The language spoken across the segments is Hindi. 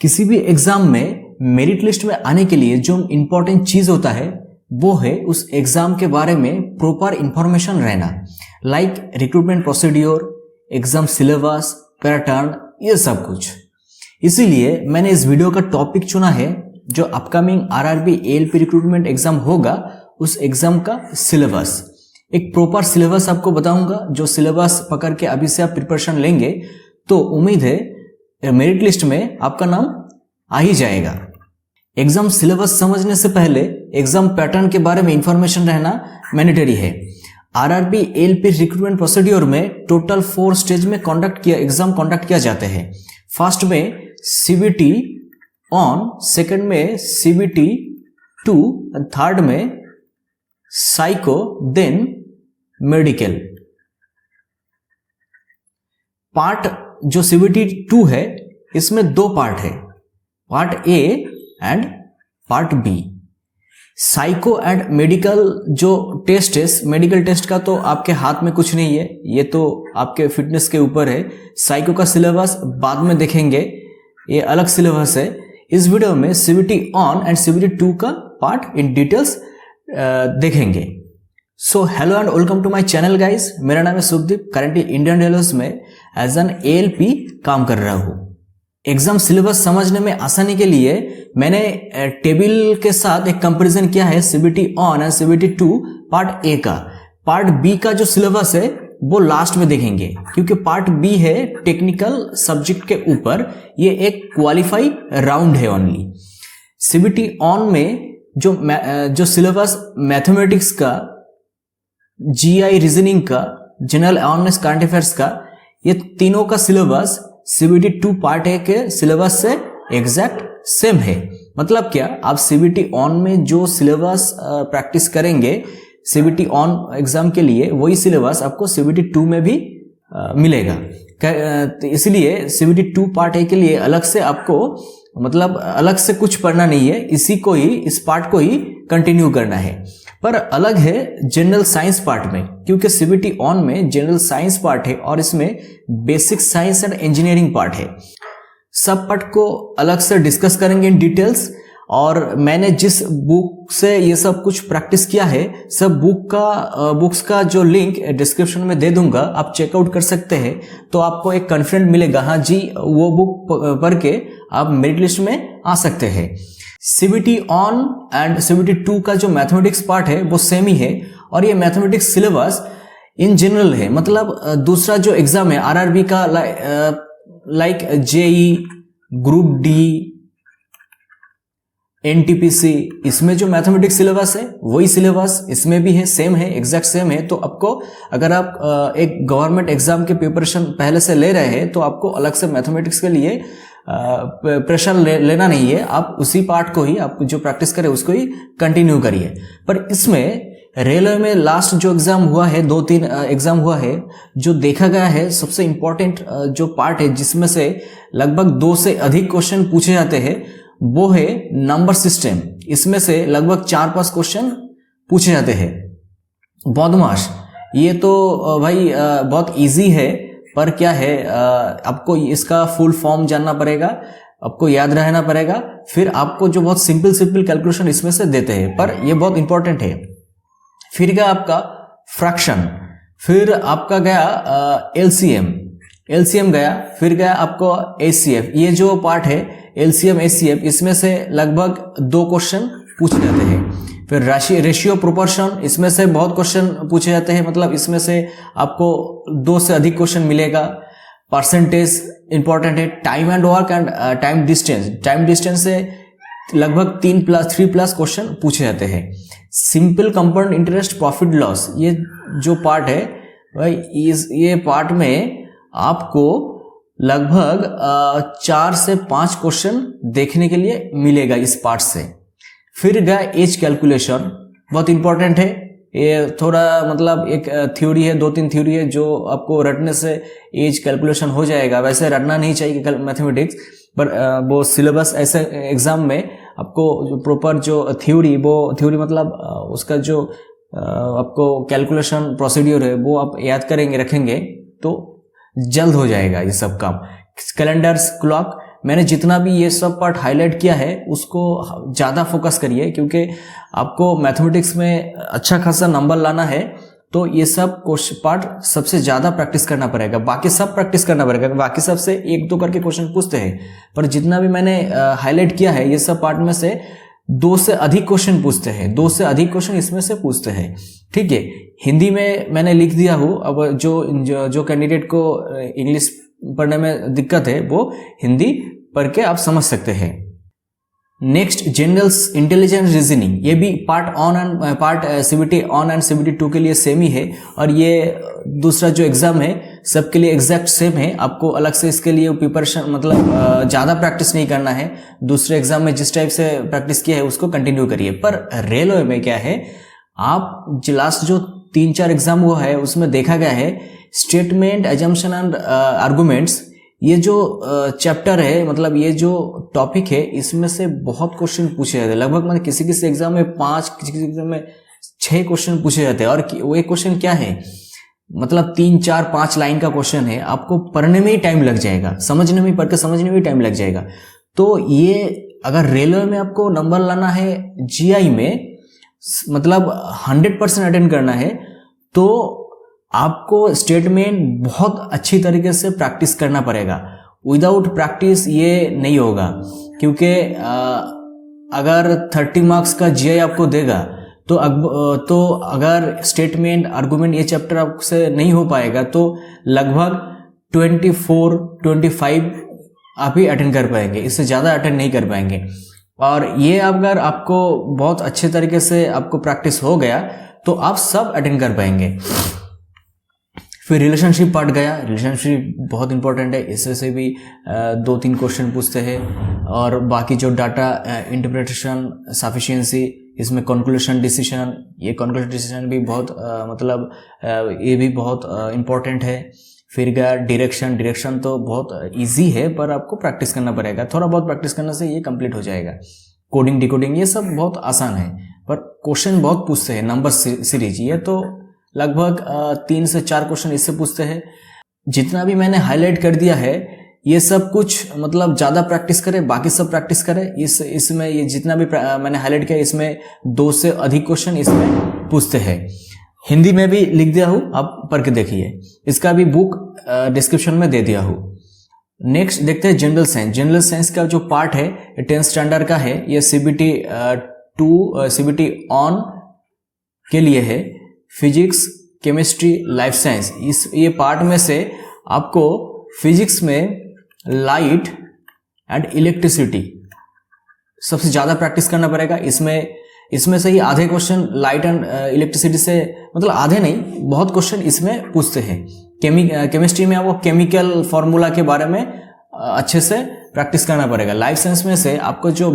किसी भी एग्जाम में मेरिट लिस्ट में आने के लिए जो इंपॉर्टेंट चीज होता है वो है उस एग्जाम के बारे में प्रॉपर इंफॉर्मेशन रहना, like recruitment procedure, exam syllabus, pattern, ये सब कुछ। इसीलिए मैंने इस वीडियो का टॉपिक चुना है जो upcoming RRB ALP recruitment exam होगा उस एग्जाम का सिलेबस। एक प्रॉपर सिलेबस आपको बताऊंगा, जो सिलेबस पकड़ के अभी से आप प्रिपरेशन लेंगे तो उम्मीद है मेरिट लिस्ट में आपका नाम आ ही जाएगा। एग्जाम सिलेबस समझने से पहले एग्जाम पैटर्न के बारे में इंफॉर्मेशन रहना मैंडेटरी है। आरआरबी एएलपी रिक्रूटमेंट प्रोसीड्योर में टोटल 4 स्टेज में एग्जाम कंडक्ट किया जाते हैं। फर्स्ट में सीबीटी ऑन, सेकंड में सीबीटी 2, थर्ड में साइको, देन मेडिकल। पार्ट जो सीबीटी 2 है इसमें 2 पार्ट है, part A and part B. Psycho and medical जो टेस्ट है, मेडिकल टेस्ट का तो आपके हाथ में कुछ नहीं है, ये तो आपके फिटनेस के ऊपर है। साइको का सिलेबस बाद में देखेंगे, ये अलग सिलेबस है। इस वीडियो में सीबीटी ऑन एंड सीबीटी 2 का पार्ट इन डिटेल्स देखेंगे। So hello and welcome to my channel guys, मेरा नाम है सुखदीप। करेंटली इंडियन रेलवेज में एज एन एएलपी काम कर रहा हूँ। एग्जाम सिलेबस समझने में आसानी के लिए मैंने टेबल के साथ एक कंपैरिजन किया है CBT one and CBT 2 part A का। पार्ट बी का जो सिलेबस है वो लास्ट में देखेंगे, क्योंकि पार्ट बी है टेक्निकल सब्जेक्ट के ऊपर, ये एक क्वालिफाई राउंड है ओनली। सीबीटी ऑन में जो सिलेबस मैथमेटिक्स का, जीआई रीजनिंग का, जनरल अवेयरनेस, करंट अफेयर्स का, ये तीनों का सिलेबस सीबीटी 2 पार्ट ए के सिलेबस से एग्जैक्ट सेम है। मतलब क्या, आप सीबीटी ऑन में जो सिलेबस प्रैक्टिस करेंगे सीबीटी ऑन एग्जाम के लिए, वही सिलेबस आपको सीबीटी 2 में भी मिलेगा। इसलिए सीबीटी 2 पार्ट ए के लिए अलग से आपको मतलब अलग से कुछ पढ़ना नहीं है, इस पार्ट को ही कंटिन्यू करना है। पर अलग है जनरल साइंस पार्ट में, क्योंकि सीबीटी ऑन में जनरल साइंस पार्ट है और इसमें basic science and engineering part है। सब पार्ट को अलग से डिस्कस करेंगे इन डिटेल्स। और मैंने जिस बुक से ये सब कुछ प्रैक्टिस किया है, सब बुक्स का जो लिंक डिस्क्रिप्शन में दे दूंगा, आप चेकआउट कर सकते हैं। तो आपको एक कॉन्फिडेंस मिलेगा, हाँ जी वो बुक पढ़ के आप मेरिट लिस्ट में आ सकते हैं। सीबीटी ऑन एंड सीबीटी 2 का जो मैथमेटिक्स पार्ट है वो सेम ही है, और ये मैथमेटिक्स सिलेबस इन जनरल है। मतलब दूसरा जो एग्जाम है आरआरबी का, like JE, group D, NTPC, इसमें जो मैथमेटिक्स सिलेबस है वही सिलेबस इसमें भी है, सेम है, एग्जैक्ट सेम है। तो आपको अगर आप एक गवर्नमेंट एग्जाम के प्रिपरेशन पहले से ले रहे हैं तो आपको अलग से मैथमेटिक्स के लिए प्रेशर लेना नहीं है। आप उसी पार्ट को ही, आप जो प्रैक्टिस करें उसको ही कंटिन्यू करिए। पर इसमें रेलवे में लास्ट जो एग्जाम हुआ है, 2-3 एग्जाम हुआ है, जो देखा गया है सबसे इंपॉर्टेंट जो पार्ट है जिसमें से लगभग 2 से अधिक क्वेश्चन पूछे जाते हैं, वो है नंबर सिस्टम। इसमें से लगभग 4-5 क्वेश्चन पूछे जाते हैं। बदमाश, ये तो भाई बहुत इजी है, पर क्या है, आपको इसका फुल फॉर्म जानना पड़ेगा, आपको याद रहना पड़ेगा। फिर आपको जो बहुत सिंपल कैलकुलेशन इसमें से देते हैं, पर ये बहुत इंपॉर्टेंट है। फिर गया आपका फ्रैक्शन, फिर आपका गया एलसीएम गया, फिर गया आपको एचसीएफ। ये जो पार्ट है एलसीएम एचसीएफ, इसमें से लगभग 2 क्वेश्चन पूछे जाते हैं। फिर रेशियो प्रोपोर्शन, इसमें से बहुत क्वेश्चन पूछे जाते हैं, मतलब इसमें से आपको 2 से अधिक क्वेश्चन मिलेगा। परसेंटेज इंपॉर्टेंट है। Time and work and time distance से लगभग 3+ क्वेश्चन पूछे जाते हैं। Simple compound interest, profit loss, ये जो पार्ट है भाई, ये पार्ट में आपको लगभग 4 से 5 क्वेश्चन देखने के लिए मिलेगा इस पार्ट से। फिर गया एज कैलकुलेशन, बहुत इंपॉर्टेंट है। ये थोड़ा मतलब एक थ्योरी है, 2-3 थ्योरी है जो आपको रटने से एज कैलकुलेशन हो जाएगा। वैसे रटना नहीं चाहिए मैथमेटिक्स, पर वो सिलेबस ऐसे एग्जाम में आपको जो प्रॉपर जो थ्योरी मतलब उसका जो आपको कैलकुलेशन प्रोसीड्यूर है वो आप याद करेंगे, रखेंगे तो जल्द हो जाएगा ये सब काम। कैलेंडर्स, क्लॉक, मैंने जितना भी ये सब पार्ट हाईलाइट किया है उसको ज़्यादा फोकस करिए, क्योंकि आपको मैथमेटिक्स में अच्छा खासा नंबर लाना है तो ये सब क्वेश्चन पार्ट सबसे ज़्यादा प्रैक्टिस करना पड़ेगा। बाकी सब प्रैक्टिस करना पड़ेगा, बाकी सबसे एक दो करके क्वेश्चन पूछते हैं, पर जितना भी मैंने हाईलाइट किया है ये सब पार्ट में से 2 से अधिक क्वेश्चन पूछते हैं, 2 से अधिक क्वेश्चन इसमें से पूछते हैं। ठीक है, हिंदी में मैंने लिख दिया हूँ। अब जो कैंडिडेट को इंग्लिश पढ़ने में दिक्कत है वो हिंदी पढ़ के आप समझ सकते हैं। नेक्स्ट, जनरल इंटेलिजेंस रीजनिंग, ये भी पार्ट CBT 1 एंड CBT 2 के लिए सेम ही है, और ये दूसरा जो एग्जाम है सबके लिए एग्जैक्ट सेम है। आपको अलग से इसके लिए प्रिपरेशन मतलब ज़्यादा प्रैक्टिस नहीं करना है। दूसरे एग्जाम में जिस टाइप से प्रैक्टिस किया है उसको कंटिन्यू करिए। पर रेलवे में क्या है, आप लास्ट जो 3-4 एग्जाम हुआ है उसमें देखा गया है स्टेटमेंट, एजम्पशन एंड आर्गुमेंट्स, ये जो चैप्टर है मतलब ये जो टॉपिक है इसमें से बहुत क्वेश्चन पूछे जाते हैं। लगभग मतलब किसी एग्जाम में 5, किसी एग्जाम में 6 क्वेश्चन पूछे जाते हैं। और वो एक क्वेश्चन क्या है, मतलब 3, 4, 5 लाइन का क्वेश्चन है, आपको पढ़ने में ही टाइम लग जाएगा, समझने में, पढ़ के समझने में ही टाइम लग जाएगा। तो ये अगर रेलवे में आपको नंबर लाना है, GI में मतलब 100% अटेंड करना है, तो आपको स्टेटमेंट बहुत अच्छी तरीके से प्रैक्टिस करना पड़ेगा। विदाउट प्रैक्टिस ये नहीं होगा, क्योंकि अगर 30 मार्क्स का GI आपको देगा तो अगर स्टेटमेंट, आर्गुमेंट ये चैप्टर आपसे नहीं हो पाएगा तो लगभग 24-25 आप ही अटेंड कर पाएंगे, इससे ज़्यादा अटेंड नहीं कर पाएंगे। और ये अगर आपको बहुत अच्छे तरीके से आपको प्रैक्टिस हो गया तो आप सब अटेंड कर पाएंगे। फिर रिलेशनशिप पार्ट गया। रिलेशनशिप बहुत इंपॉर्टेंट है, इससे से भी 2-3 क्वेश्चन पूछते हैं। और बाकी जो डाटा इंटरप्रिटेशन, सफिशिएंसी, इसमें कंक्लूजन डिसीजन, ये कंक्लूजन डिसीजन भी बहुत ये भी बहुत इंपॉर्टेंट है। फिर गया डायरेक्शन तो बहुत इजी है पर आपको प्रैक्टिस करना पड़ेगा, थोड़ा बहुत प्रैक्टिस करने से ये कंप्लीट हो जाएगा। कोडिंग, डिकोडिंग ये सब बहुत आसान है, पर क्वेश्चन बहुत पूछते हैं। नंबर सीरीज, ये तो लगभग 3 से 4 क्वेश्चन इससे पूछते हैं। जितना भी मैंने हाईलाइट कर दिया है ये सब कुछ मतलब ज़्यादा प्रैक्टिस करें, बाकी सब प्रैक्टिस करें। इसमें ये जितना भी मैंने हाईलाइट किया इसमें 2 से अधिक क्वेश्चन इसमें पूछते हैं। हिंदी में भी लिख दिया हूँ, आप पढ़ के देखिए, इसका भी बुक डिस्क्रिप्शन में दे दिया हूँ। नेक्स्ट देखते हैं जनरल साइंस। जनरल साइंस का जो पार्ट है 10th स्टैंडर्ड का है, ये CBT 2 CBT ऑन के लिए है। फिजिक्स, केमिस्ट्री, लाइफ साइंस, ये पार्ट में से आपको फिजिक्स में लाइट एंड इलेक्ट्रिसिटी सबसे ज़्यादा प्रैक्टिस करना पड़ेगा। इसमें से ही आधे क्वेश्चन लाइट एंड इलेक्ट्रिसिटी से, मतलब आधे नहीं, बहुत क्वेश्चन इसमें पूछते हैं। केमिस्ट्री में आपको केमिकल फॉर्मूला के बारे में अच्छे से प्रैक्टिस करना पड़ेगा। लाइफ साइंस में से आपको जो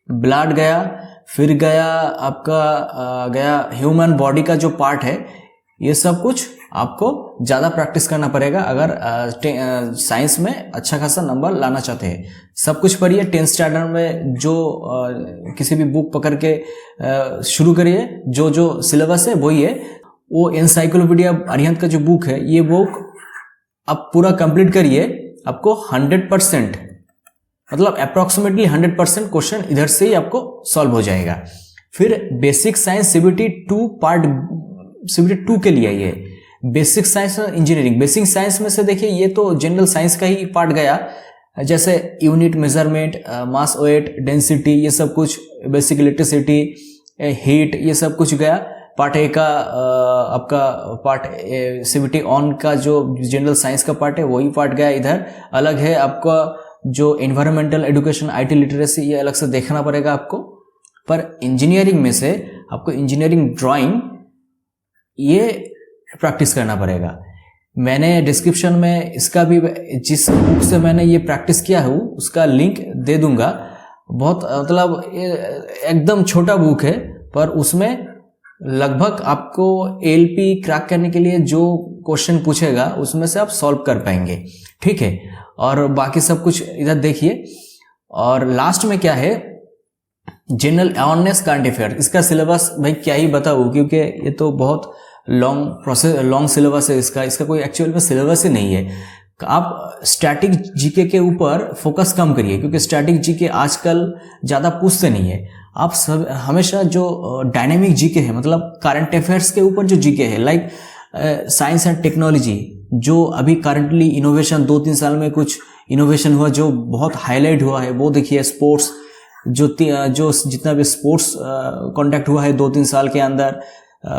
ब्लड गया, फिर गया आपका गया ह्यूमन बॉडी का जो पार्ट है, ये सब कुछ आपको ज़्यादा प्रैक्टिस करना पड़ेगा अगर साइंस में अच्छा खासा नंबर लाना चाहते हैं। सब कुछ पढ़िए 10th स्टैंडर्ड में, जो किसी भी बुक पकड़ के शुरू करिए, जो सिलेबस है वही है। वो एनसाइक्लोपीडिया अरिहंत का जो बुक है, ये बुक आप पूरा कंप्लीट करिए, आपको 100% मतलब अप्रॉक्सीमेटली 100% क्वेश्चन इधर से ही आपको सॉल्व हो जाएगा। फिर बेसिक साइंस CBT 2 के लिए ये बेसिक साइंस और इंजीनियरिंग। बेसिक साइंस में से देखिए ये तो जनरल साइंस का ही पार्ट गया, जैसे यूनिट मेजरमेंट, मास, वेट, डेंसिटी, ये सब कुछ, बेसिक इलेक्ट्रिसिटी, हीट, ये सब कुछ गया। पार्ट ए का आपका पार्ट CBT ऑन का जो जनरल साइंस का पार्ट है वही पार्ट गया इधर। अलग है आपका जो एनवायरमेंटल एजुकेशन, IT लिटरेसी, ये अलग से देखना पड़ेगा आपको। पर इंजीनियरिंग में से आपको इंजीनियरिंग ड्राइंग ये प्रैक्टिस करना पड़ेगा। मैंने डिस्क्रिप्शन में इसका भी, जिस बुक से मैंने ये प्रैक्टिस किया है उसका लिंक दे दूंगा। बहुत मतलब एकदम छोटा बुक है, पर उसमें लगभग आपको LP क्रैक करने के लिए जो क्वेश्चन पूछेगा उसमें से आप सॉल्व कर पाएंगे। ठीक है, और बाकी सब कुछ इधर देखिए। और लास्ट में क्या है, जनरल अवेयरनेस, करंट अफेयर। इसका सिलेबस भाई क्या ही बताऊँ, क्योंकि ये तो बहुत लॉन्ग सिलेबस है इसका कोई एक्चुअल में सिलेबस ही नहीं है। आप स्टैटिक जीके के ऊपर फोकस कम करिए, क्योंकि स्टैटिक जीके आजकल ज़्यादा पूछते नहीं है। आप सब हमेशा जो डायनेमिक जीके है, मतलब करंट अफेयर्स के ऊपर जो जीके है, लाइक साइंस एंड टेक्नोलॉजी, जो अभी करंटली इनोवेशन 2-3 साल में कुछ इनोवेशन हुआ जो बहुत हाईलाइट हुआ है वो देखिए। स्पोर्ट्स जो जितना भी स्पोर्ट्स कॉन्टैक्ट हुआ है 2-3 साल के अंदर,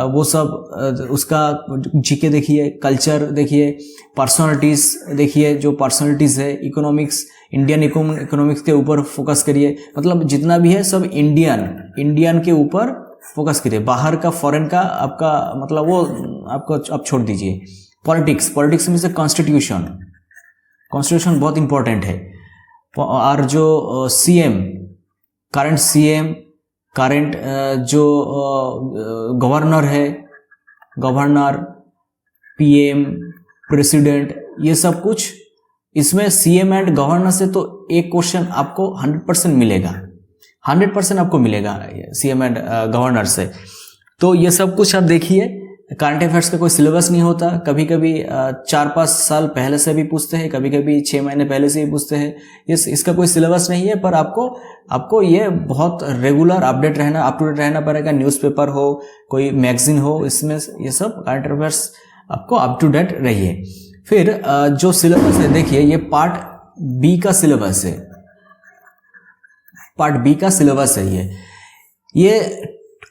वो सब उसका जीके देखिए। कल्चर देखिए, पर्सनालिटीज़ देखिए, जो पर्सनालिटीज़ है, इकोनॉमिक्स, इंडियन इकोनॉमिक्स के ऊपर फोकस करिए। मतलब जितना भी है सब इंडियन के ऊपर फोकस करिए। बाहर का, फॉरेन का आपका मतलब वो आपको आप छोड़ दीजिए। पॉलिटिक्स में से कॉन्स्टिट्यूशन बहुत इंपॉर्टेंट है। और जो सीएम, करंट जो गवर्नर है, पीएम, प्रेसिडेंट, ये सब कुछ इसमें सीएम एंड गवर्नर से तो एक क्वेश्चन आपको 100% मिलेगा, 100% आपको मिलेगा सीएम एंड गवर्नर से। तो ये सब कुछ आप देखिए। करंट अफेयर्स का कोई सिलेबस नहीं होता, कभी कभी 4-5 साल पहले से भी पूछते हैं, कभी कभी 6 महीने पहले से भी पूछते हैं। इसका कोई सिलेबस नहीं है, पर आपको ये बहुत रेगुलर अप टू डेट रहना पड़ेगा। न्यूज़पेपर हो, कोई मैगजीन हो, इसमें ये सब करंट अफेयर्स आपको अप टू डेट रहिए। फिर जो सिलेबस है देखिए, ये पार्ट बी का सिलेबस है। ये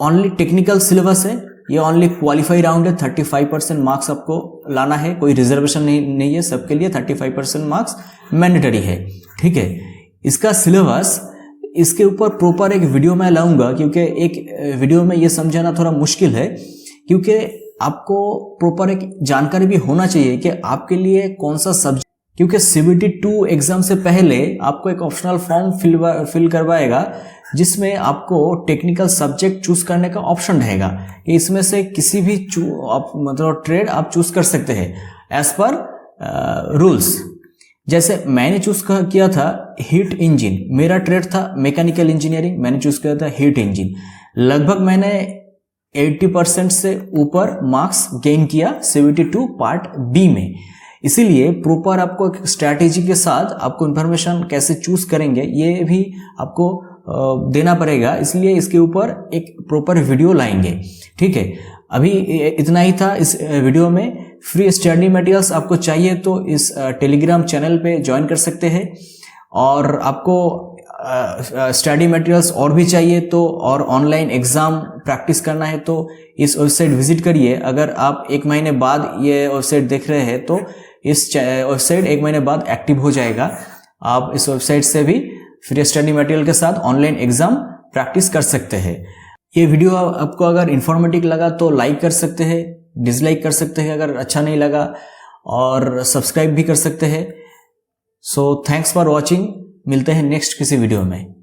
ओनली टेक्निकल सिलेबस है, ये ओनली क्वालिफाई राउंड है। 35% मार्क्स आपको लाना है, कोई रिजर्वेशन नहीं है, सबके लिए 35% मार्क्स मैंडेटरी है। ठीक है, इसका सिलेबस, इसके ऊपर प्रॉपर एक वीडियो मैं लाऊंगा, क्योंकि एक वीडियो में ये समझाना थोड़ा मुश्किल है, क्योंकि आपको प्रॉपर एक जानकारी भी होना चाहिए कि आपके लिए कौन सा सब्जेक्ट, क्योंकि CBT 2 एग्जाम से पहले आपको एक ऑप्शनल फॉर्म फिल करवाएगा, जिसमें आपको टेक्निकल सब्जेक्ट चूज करने का ऑप्शन रहेगा कि इसमें से किसी भी मतलब ट्रेड आप चूज कर सकते हैं एज पर रूल्स। जैसे मैंने चूज किया था हीट इंजन, मेरा ट्रेड था मैकेनिकल इंजीनियरिंग, मैंने चूज किया था हीट इंजन। लगभग मैंने 80% से ऊपर मार्क्स गेन किया CBT 2 पार्ट बी में। इसीलिए प्रॉपर आपको एक स्ट्रैटेजी के साथ आपको इन्फॉर्मेशन कैसे चूज करेंगे ये भी आपको देना पड़ेगा, इसलिए इसके ऊपर एक प्रॉपर वीडियो लाएंगे। ठीक है, अभी इतना ही था इस वीडियो में। फ्री स्टडी मटेरियल्स आपको चाहिए तो इस टेलीग्राम चैनल पे ज्वाइन कर सकते हैं, और आपको स्टडी मटेरियल्स और भी चाहिए तो, और ऑनलाइन एग्जाम प्रैक्टिस करना है तो इस वेबसाइट विजिट करिए। अगर आप 1 महीने बाद ये वेबसाइट देख रहे हैं तो इस वेबसाइट 1 महीने बाद एक्टिव हो जाएगा। आप इस वेबसाइट से भी फ्री स्टडी मटेरियल के साथ ऑनलाइन एग्जाम प्रैक्टिस कर सकते हैं। ये वीडियो आपको अगर इंफॉर्मेटिव लगा तो लाइक कर सकते हैं, डिसलाइक कर सकते हैं अगर अच्छा नहीं लगा, और सब्सक्राइब भी कर सकते हैं। सो थैंक्स फॉर वॉचिंग, मिलते हैं नेक्स्ट किसी वीडियो में।